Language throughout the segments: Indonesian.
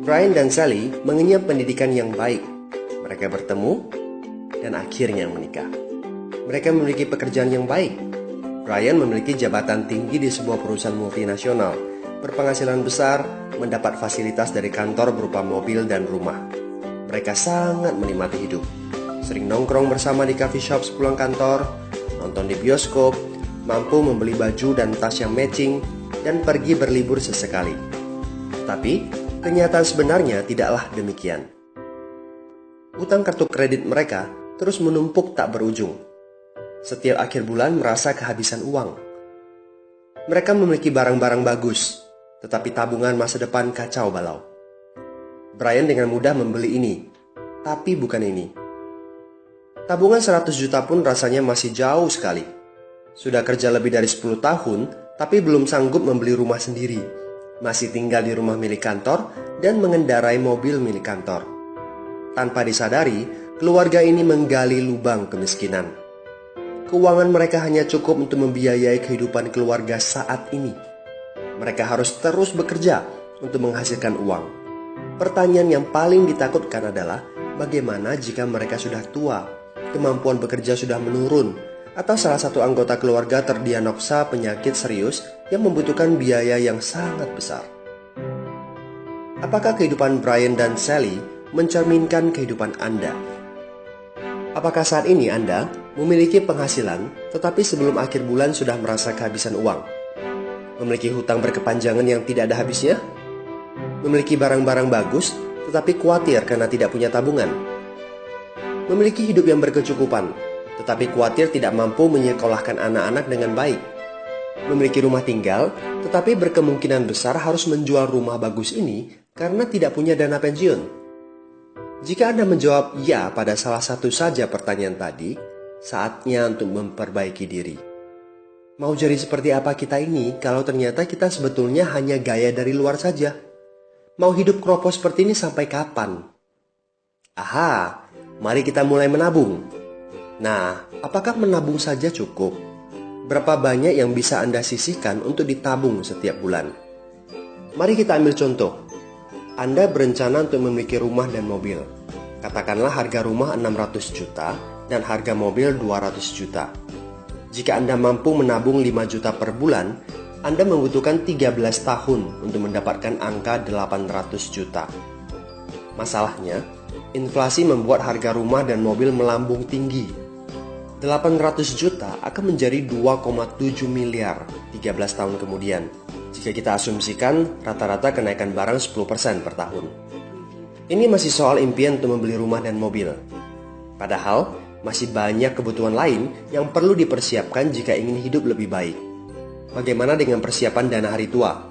Brian dan Sally mengenyam pendidikan yang baik. Mereka bertemu dan akhirnya menikah. Mereka memiliki pekerjaan yang baik. Brian memiliki jabatan tinggi di sebuah perusahaan multinasional, berpenghasilan besar, mendapat fasilitas dari kantor berupa mobil dan rumah. Mereka sangat menikmati hidup. Sering nongkrong bersama di coffee shop sepulang kantor, nonton di bioskop, mampu membeli baju dan tas yang matching, dan pergi berlibur sesekali. Tapi, kenyataan sebenarnya tidaklah demikian. Utang kartu kredit mereka terus menumpuk tak berujung. Setiap akhir bulan merasa kehabisan uang. Mereka memiliki barang-barang bagus, tetapi tabungan masa depan kacau balau. Brian dengan mudah membeli ini, tapi bukan ini. Tabungan 100 juta pun rasanya masih jauh sekali. Sudah kerja lebih dari 10 tahun, tapi belum sanggup membeli rumah sendiri. Masih tinggal di rumah milik kantor dan mengendarai mobil milik kantor. Tanpa disadari, keluarga ini menggali lubang kemiskinan. Keuangan mereka hanya cukup untuk membiayai kehidupan keluarga saat ini. Mereka harus terus bekerja untuk menghasilkan uang. Pertanyaan yang paling ditakutkan adalah bagaimana jika mereka sudah tua, kemampuan bekerja sudah menurun, atau salah satu anggota keluarga terdiagnosa penyakit serius yang membutuhkan biaya yang sangat besar. Apakah kehidupan Brian dan Sally mencerminkan kehidupan Anda? Apakah saat ini Anda memiliki penghasilan tetapi sebelum akhir bulan sudah merasa kehabisan uang? Memiliki hutang berkepanjangan yang tidak ada habisnya? Memiliki barang-barang bagus tetapi khawatir karena tidak punya tabungan? Memiliki hidup yang berkecukupan tetapi khawatir tidak mampu menyekolahkan anak-anak dengan baik? Memiliki rumah tinggal tetapi berkemungkinan besar harus menjual rumah bagus ini karena tidak punya dana pensiun? Jika Anda menjawab ya pada salah satu saja pertanyaan tadi, saatnya untuk memperbaiki diri. Mau jadi seperti apa kita ini kalau ternyata kita sebetulnya hanya gaya dari luar saja? Mau hidup kropos seperti ini sampai kapan? Aha, mari kita mulai menabung. Nah, apakah menabung saja cukup? Berapa banyak yang bisa Anda sisihkan untuk ditabung setiap bulan? Mari kita ambil contoh. Anda berencana untuk memiliki rumah dan mobil. Katakanlah harga rumah 600 juta dan harga mobil 200 juta. Jika Anda mampu menabung 5 juta per bulan, Anda membutuhkan 13 tahun untuk mendapatkan angka 800 juta. Masalahnya, inflasi membuat harga rumah dan mobil melambung tinggi. 800 juta akan menjadi 2,7 miliar 13 tahun kemudian. Jika kita asumsikan rata-rata kenaikan barang 10% per tahun. Ini masih soal impian untuk membeli rumah dan mobil. Padahal, masih banyak kebutuhan lain yang perlu dipersiapkan jika ingin hidup lebih baik. Bagaimana dengan persiapan dana hari tua?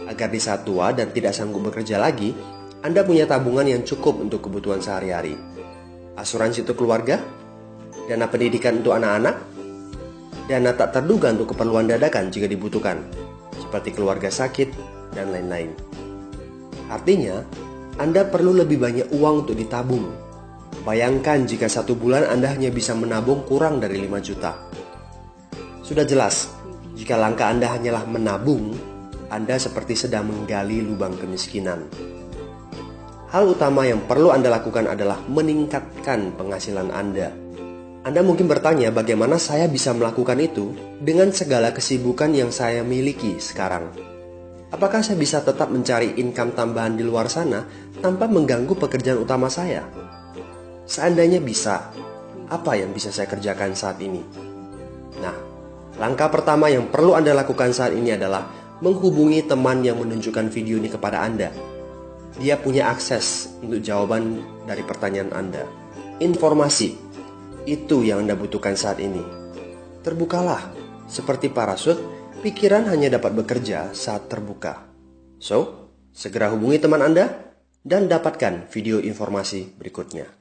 Agar di saat tua dan tidak sanggup bekerja lagi, Anda punya tabungan yang cukup untuk kebutuhan sehari-hari. Asuransi untuk keluarga? Dana pendidikan untuk anak-anak? Dana tak terduga untuk keperluan dadakan jika dibutuhkan, seperti keluarga sakit, dan lain-lain. Artinya, Anda perlu lebih banyak uang untuk ditabung. Bayangkan jika satu bulan Anda hanya bisa menabung kurang dari 5 juta. Sudah jelas, jika langkah Anda hanyalah menabung, Anda seperti sedang menggali lubang kemiskinan. Hal utama yang perlu Anda lakukan adalah meningkatkan penghasilan Anda. Anda mungkin bertanya bagaimana saya bisa melakukan itu dengan segala kesibukan yang saya miliki sekarang. Apakah saya bisa tetap mencari income tambahan di luar sana tanpa mengganggu pekerjaan utama saya? Seandainya bisa, apa yang bisa saya kerjakan saat ini? Nah, langkah pertama yang perlu Anda lakukan saat ini adalah menghubungi teman yang menunjukkan video ini kepada Anda. Dia punya akses untuk jawaban dari pertanyaan Anda. Informasi. Itu yang Anda butuhkan saat ini. Terbukalah, seperti parasut, pikiran hanya dapat bekerja saat terbuka. So, segera hubungi teman Anda dan dapatkan video informasi berikutnya.